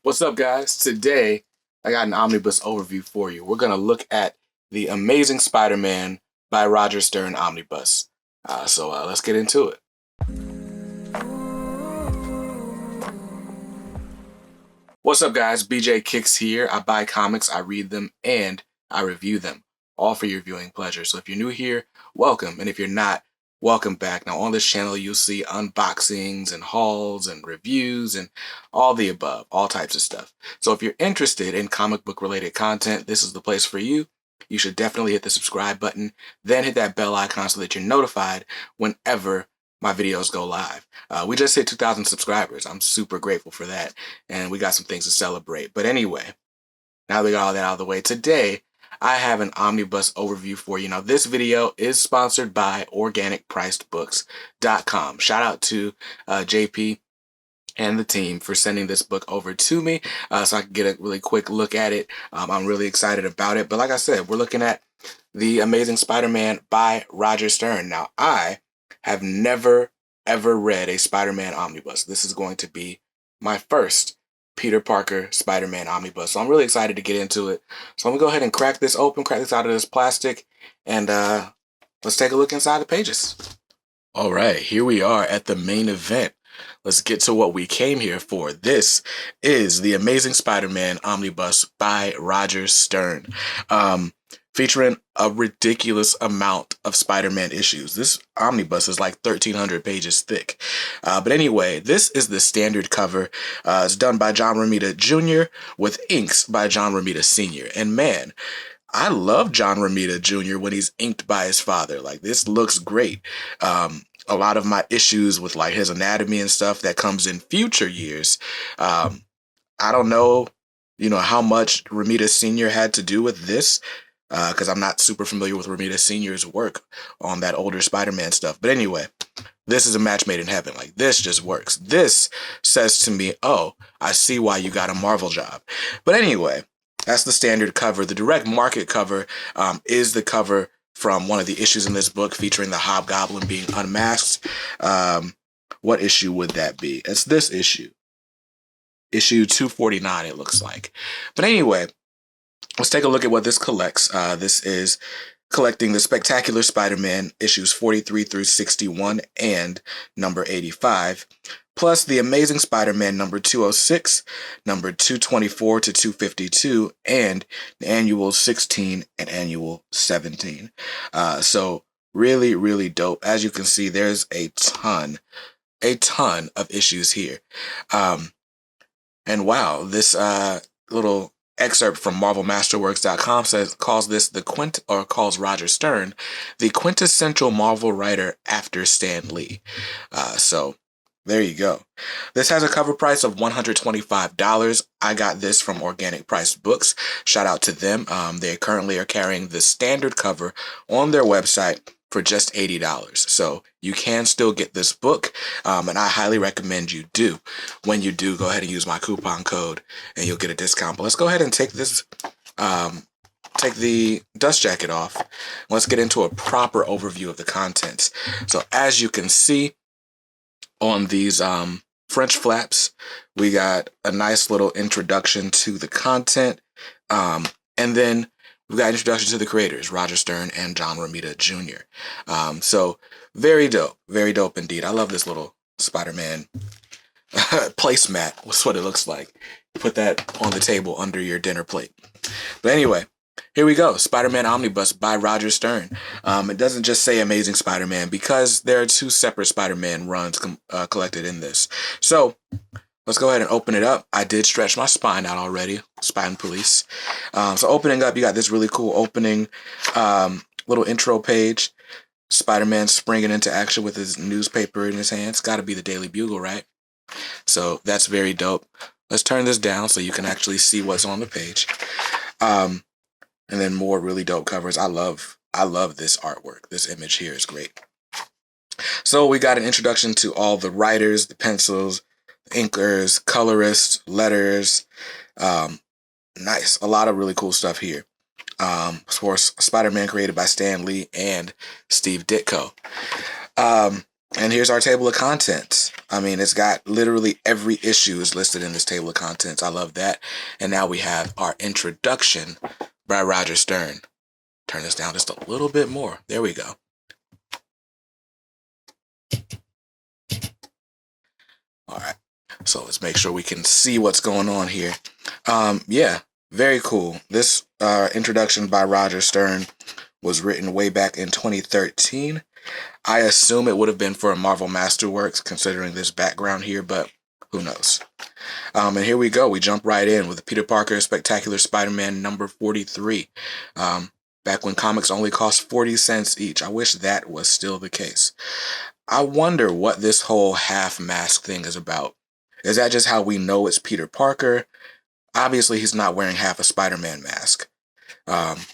What's up, guys? Today, I got an omnibus overview for you. We're going to look at The Amazing Spider-Man by Roger Stern Omnibus. So let's get into it. What's up, guys? BJ Kicks here. I buy comics, I read them, and I review them, all for your viewing pleasure. So if you're new here, welcome. And if you're not, welcome back. Now, on this channel, you'll see unboxings and hauls and reviews and all the above, all types of stuff. So if you're interested in comic book related content, this is the place for you. You should definitely hit the subscribe button, then hit that bell icon so that you're notified whenever my videos go live. We just hit 2,000 subscribers. I'm super grateful for that, and we got some things to celebrate. But anyway, now that we got all that out of the way, today I have an omnibus overview for you. Now, this video is sponsored by organicpricedbooks.com. Shout out to JP and the team for sending this book over to me so I can get a really quick look at it. I'm really excited about it. But like I said, we're looking at The Amazing Spider-Man by Roger Stern. Now, I have never, ever read a Spider-Man omnibus. This is going to be my first Peter Parker Spider-Man omnibus. So I'm really excited to get into it. So I'm going to go ahead and crack this open, crack this out of this plastic, and let's take a look inside the pages. All right, here we are at the main event. Let's get to what we came here for. This is The Amazing Spider-Man Omnibus by Roger Stern, featuring a ridiculous amount of Spider-Man issues. This omnibus is like 1,300 pages thick. But anyway, this is the standard cover. It's done by John Romita Jr. with inks by John Romita Sr. And man, I love John Romita Jr. when he's inked by his father. Like, this looks great. A lot of my issues with like his anatomy and stuff that comes in future years. I don't know, how much Romita Sr. had to do with this, because I'm not super familiar with Romita Sr.'s work on that older Spider-Man stuff. But anyway, this is a match made in heaven. Like, this just works. This says to me, oh, I see why you got a Marvel job. But anyway, that's the standard cover. The direct market cover is the cover from one of the issues in this book featuring the hobgoblin being unmasked. What issue would that be? It's this issue. Issue 249, it looks like. But anyway, let's take a look at what this collects. This is collecting the Spectacular Spider-Man issues 43 through 61 and number 85, plus the Amazing Spider-Man number 206, number 224 to 252, and the annual 16 and annual 17. So really, really dope. As you can see, there's a ton of issues here. And wow, this little excerpt from MarvelMasterworks.com calls Roger Stern the quintessential Marvel writer after Stan Lee. So there you go. This has a cover price of $125. I got this from Organic Priced Books. Shout out to them. They currently are carrying the standard cover on their website for just $80. So you can still get this book, and I highly recommend you do. When you do, go ahead and use my coupon code and you'll get a discount. But let's go ahead and take this, take the dust jacket off. Let's get into a proper overview of the contents. So as you can see on these French flaps, we got a nice little introduction to the content, and then we've got introduction to the creators, Roger Stern and John Romita Jr. So very dope indeed. I love this little Spider-Man placemat. That's what it looks like. Put that on the table under your dinner plate. But anyway, here we go. Spider-Man Omnibus by Roger Stern. It doesn't just say Amazing Spider-Man because there are two separate Spider-Man runs collected in this. So let's go ahead and open it up. I did stretch my spine out already. Spine police. So opening up, you got this really cool opening little intro page. Spider-Man springing into action with his newspaper in his hands. Got to be the Daily Bugle, right? So that's very dope. Let's turn this down so you can actually see what's on the page. And then more really dope covers. I love this artwork. This image here is great. So we got an introduction to all the writers, the pencils, inkers, colorists, letters. Nice. A lot of really cool stuff here. Of course, Spider-Man created by Stan Lee and Steve Ditko. And here's our table of contents. I mean, it's got literally every issue is listed in this table of contents. I love that. And now we have our introduction by Roger Stern. Turn this down just a little bit more. There we go. All right. So let's make sure we can see what's going on here. Yeah, very cool. This introduction by Roger Stern was written way back in 2013. I assume it would have been for a Marvel Masterworks, considering this background here, but who knows? And here we go. We jump right in with Peter Parker Spectacular Spider-Man number 43. Back when comics only cost 40 cents each. I wish that was still the case. I wonder what this whole half mask thing is about. Is that just how we know it's Peter Parker? Obviously, he's not wearing half a Spider-Man mask. But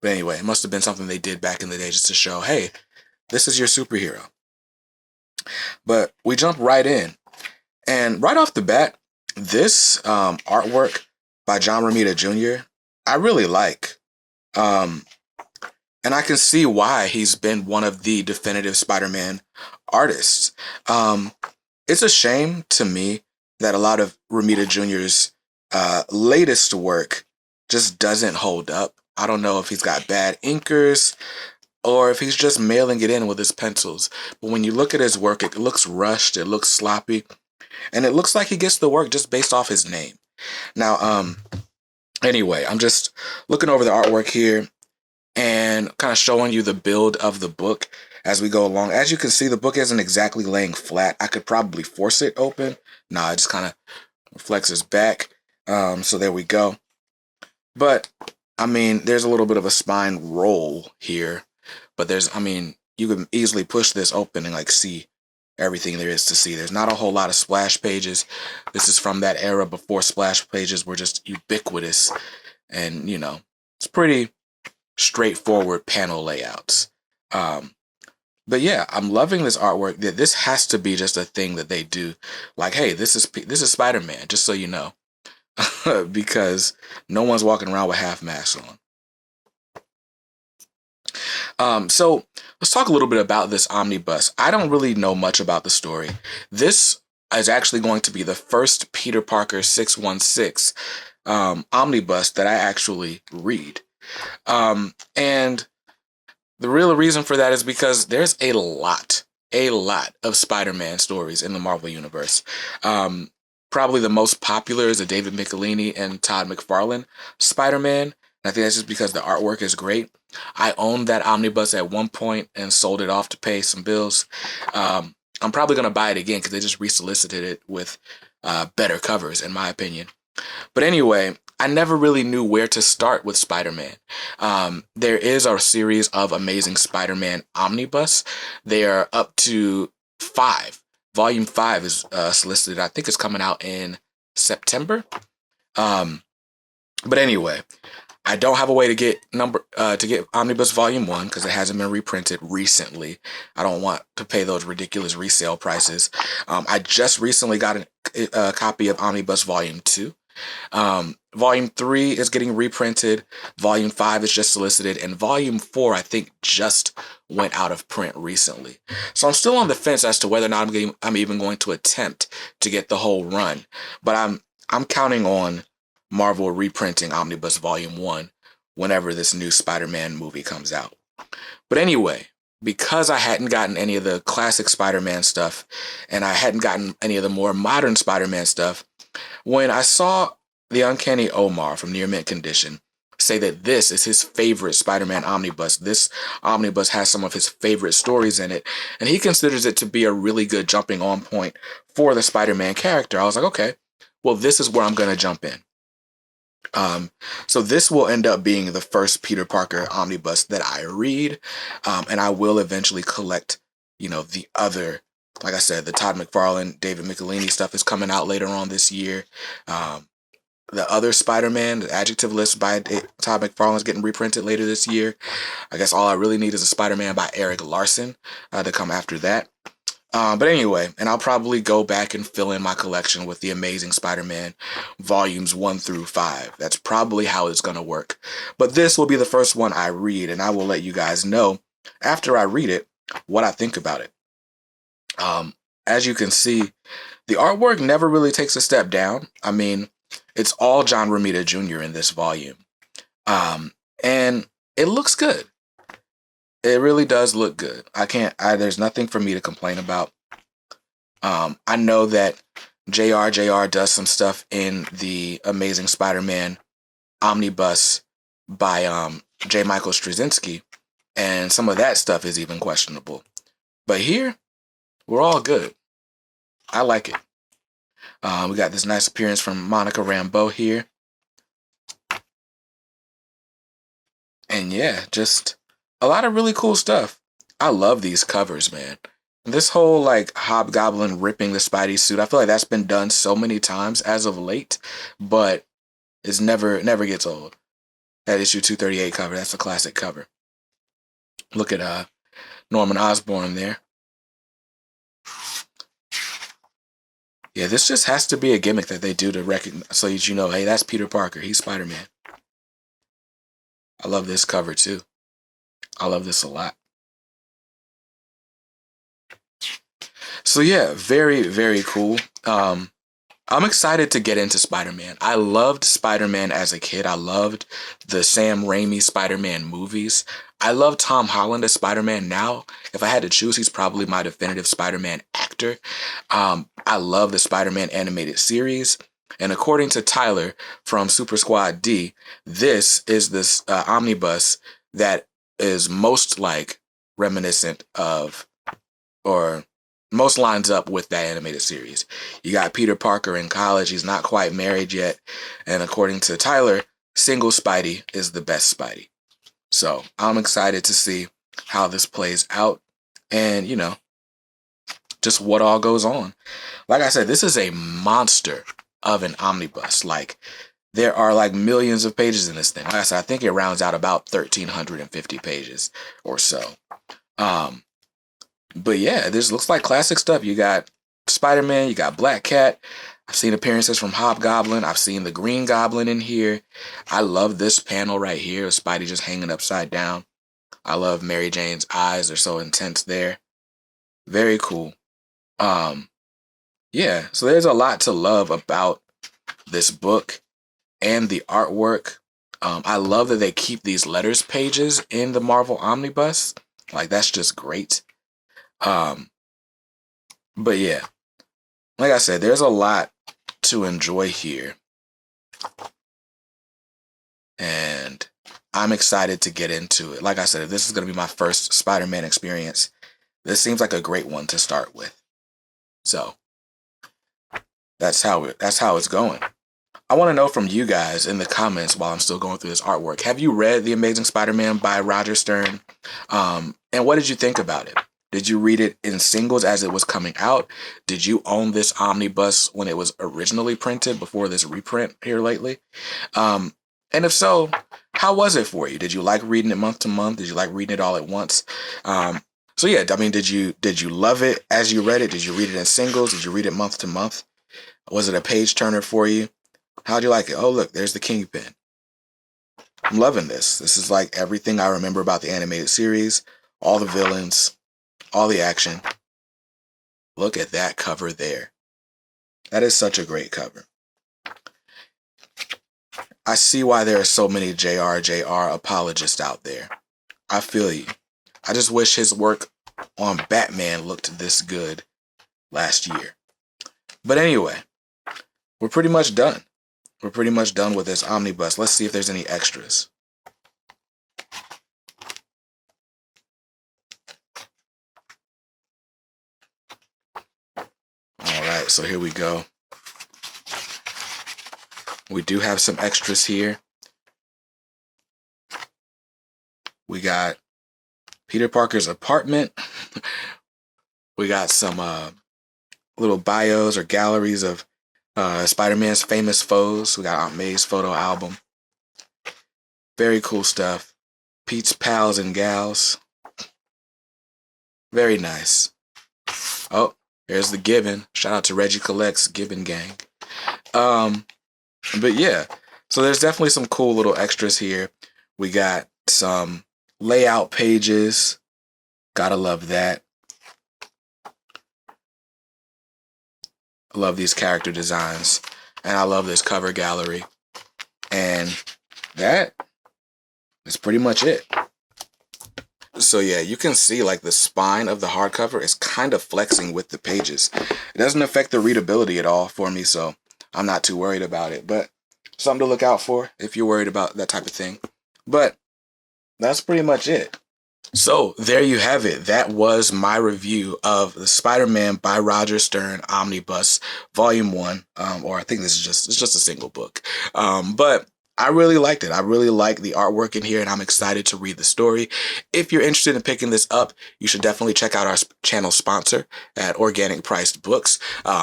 anyway, it must have been something they did back in the day just to show, hey, this is your superhero. But we jump right in. And right off the bat, this artwork by John Romita Jr., I really like. And I can see why he's been one of the definitive Spider-Man artists. It's a shame to me that a lot of Romita Jr.'s latest work just doesn't hold up. I don't know if he's got bad inkers or if he's just mailing it in with his pencils. But when you look at his work, it looks rushed, it looks sloppy, and it looks like he gets the work just based off his name. Now, anyway, I'm just looking over the artwork here and kind of showing you the build of the book as we go along. As you can see, the book isn't exactly laying flat. I could probably force it open. Nah, it just kind of flexes back. So there we go. But, I mean, there's a little bit of a spine roll here. But you can easily push this open and, see everything there is to see. There's not a whole lot of splash pages. This is from that era before splash pages were just ubiquitous. And, it's pretty straightforward panel layouts. But yeah, I'm loving this artwork. This has to be just a thing that they do. Like, hey, this is Spider-Man, just so you know. Because no one's walking around with half masks on. So let's talk a little bit about this omnibus. I don't really know much about the story. This is actually going to be the first Peter Parker 616 omnibus that I actually read. And the real reason for that is because there's a lot of Spider-Man stories in the Marvel Universe. Probably the most popular is the David Michelinie and Todd McFarlane Spider-Man. And I think that's just because the artwork is great. I owned that omnibus at one point and sold it off to pay some bills. I'm probably going to buy it again because they just resolicited it with better covers, in my opinion. But anyway, I never really knew where to start with Spider-Man. There is a series of Amazing Spider-Man Omnibus. They are up to 5. Volume 5 is solicited. I think it's coming out in September. But anyway, I don't have a way to get Omnibus Volume 1 because it hasn't been reprinted recently. I don't want to pay those ridiculous resale prices. I just recently got a copy of Omnibus Volume 2. Volume 3 is getting reprinted. Volume 5 is just solicited. And Volume 4, I think, just went out of print recently. So I'm still on the fence as to whether or not I'm even going to attempt to get the whole run. But I'm counting on Marvel reprinting Omnibus Volume 1 whenever this new Spider-Man movie comes out. But anyway, because I hadn't gotten any of the classic Spider-Man stuff, and I hadn't gotten any of the more modern Spider-Man stuff, when I saw the Uncanny Omar from Near Mint Condition say that this is his favorite Spider-Man omnibus, this omnibus has some of his favorite stories in it, and he considers it to be a really good jumping on point for the Spider-Man character, I was like, okay, well, this is where I'm going to jump in. So this will end up being the first Peter Parker omnibus that I read, and I will eventually collect, the other. Like I said, the Todd McFarlane, David Michelinie stuff is coming out later on this year. The other Spider-Man, the Adjective List by Todd McFarlane is getting reprinted later this year. I guess all I really need is a Spider-Man by Eric Larson to come after that. But anyway, and I'll probably go back and fill in my collection with the Amazing Spider-Man volumes 1 through 5. That's probably how it's going to work. But this will be the first one I read, and I will let you guys know after I read it what I think about it. As you can see, the artwork never really takes a step down. I mean, it's all John Romita Jr. in this volume. And it looks good. It really does look good. There's nothing for me to complain about. I know that JR does some stuff in the Amazing Spider-Man Omnibus by J. Michael Straczynski, and some of that stuff is even questionable. But here, we're all good. I like it. We got this nice appearance from Monica Rambeau here. And yeah, just a lot of really cool stuff. I love these covers, man. This whole like hobgoblin ripping the Spidey suit, I feel like that's been done so many times as of late, but it never gets old. That issue 238 cover, that's a classic cover. Look at Norman Osborn there. Yeah, this just has to be a gimmick that they do to recognize, so that you know, hey, that's Peter Parker. He's Spider-Man. I love this cover too. I love this a lot. So yeah, very, very cool. I'm excited to get into Spider-Man. I loved Spider-Man as a kid. I loved the Sam Raimi Spider-Man movies. I love Tom Holland as Spider-Man now. If I had to choose, he's probably my definitive Spider-Man actor. I love the Spider-Man animated series. And according to Tyler from Super Squad D, this is this omnibus that is most like reminiscent of, or most lines up with that animated series. You got Peter Parker in college. He's not quite married yet. And according to Tyler, single Spidey is the best Spidey. So I'm excited to see how this plays out and, you know, just what all goes on. Like I said, this is a monster of an omnibus. Like, there are like millions of pages in this thing. Like I said, I think it rounds out about 1,350 pages or so. But yeah, this looks like classic stuff. You got Spider-Man, you got Black Cat. I've seen appearances from Hobgoblin. I've seen the Green Goblin in here. I love this panel right here, Spidey just hanging upside down. I love Mary Jane's eyes. They're so intense there. Very cool. Yeah, so there's a lot to love about this book and the artwork. I love that they keep these letters pages in the Marvel Omnibus. Like, that's just great. But yeah, like I said, there's a lot to enjoy here. And I'm excited to get into it. Like I said, if this is going to be my first Spider-Man experience, this seems like a great one to start with. So that's how it's going. I want to know from you guys in the comments while I'm still going through this artwork. Have you read The Amazing Spider-Man by Roger Stern? And what did you think about it? Did you read it in singles as it was coming out? Did you own this omnibus when it was originally printed before this reprint here lately? And if so, how was it for you? Did you like reading it month to month? Did you like reading it all at once? So yeah, I mean, did you love it as you read it? Did you read it in singles? Did you read it month to month? Was it a page turner for you? How'd you like it? Oh, look, there's the Kingpin. I'm loving this. This is like everything I remember about the animated series. All the villains, all the action. Look at that cover there. That is such a great cover. I see why there are so many JR apologists out there. I feel you. I just wish his work on Batman looked this good last year. But anyway, we're pretty much done. We're pretty much done with this omnibus. Let's see if there's any extras. All right, so here we go. We do have some extras here. We got Peter Parker's apartment. We got some little bios or galleries of Spider-Man's famous foes. We got Aunt May's photo album. Very cool stuff. Pete's pals and gals. Very nice. Oh, there's the Gibbon. Shout out to Reggie Collect's Gibbon gang. But yeah, so there's definitely some cool little extras here. We got some layout pages. Gotta love that. I love these character designs, and I love this cover gallery. And that is pretty much it. So yeah, you can see like the spine of the hardcover is kind of flexing with the pages. It doesn't affect the readability at all for me, so I'm not too worried about it. But something to look out for if you're worried about that type of thing. But that's pretty much it. So there you have it. That was my review of the Spider-Man by Roger Stern Omnibus Volume 1. Or I think this is just a single book. But I really liked it. I really like the artwork in here, and I'm excited to read the story. If you're interested in picking this up, you should definitely check out our channel sponsor at Organic Priced Books.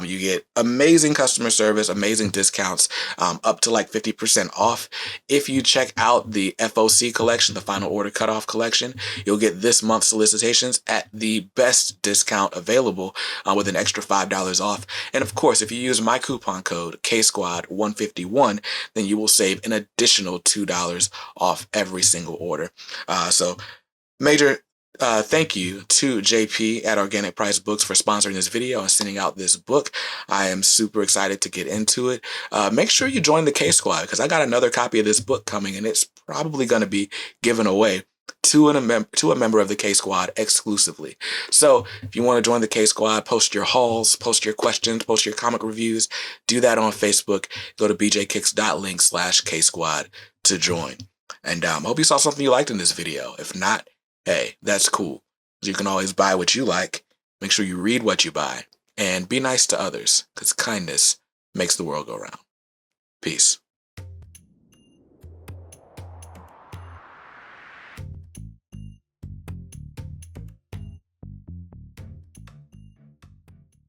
You get amazing customer service, amazing discounts, up to like 50% off. If you check out the FOC collection, the Final Order Cutoff collection, you'll get this month's solicitations at the best discount available, with an extra $5 off. And of course, if you use my coupon code KSquad151, then you will save an additional $2 off every single order. So major thank you to JP at Organic Price Books for sponsoring this video and sending out this book. I am super excited to get into it. Make sure you join the K Squad, because I got another copy of this book coming, and it's probably going to be given away to a member of the K Squad exclusively. So if you want to join the K Squad, post your hauls, post your questions, post your comic reviews, do that on Facebook. Go to bjkicks.link/K Squad to join. And I hope you saw something you liked in this video. If not, hey, that's cool. You can always buy what you like. Make sure you read what you buy, and be nice to others, because kindness makes the world go round. Peace.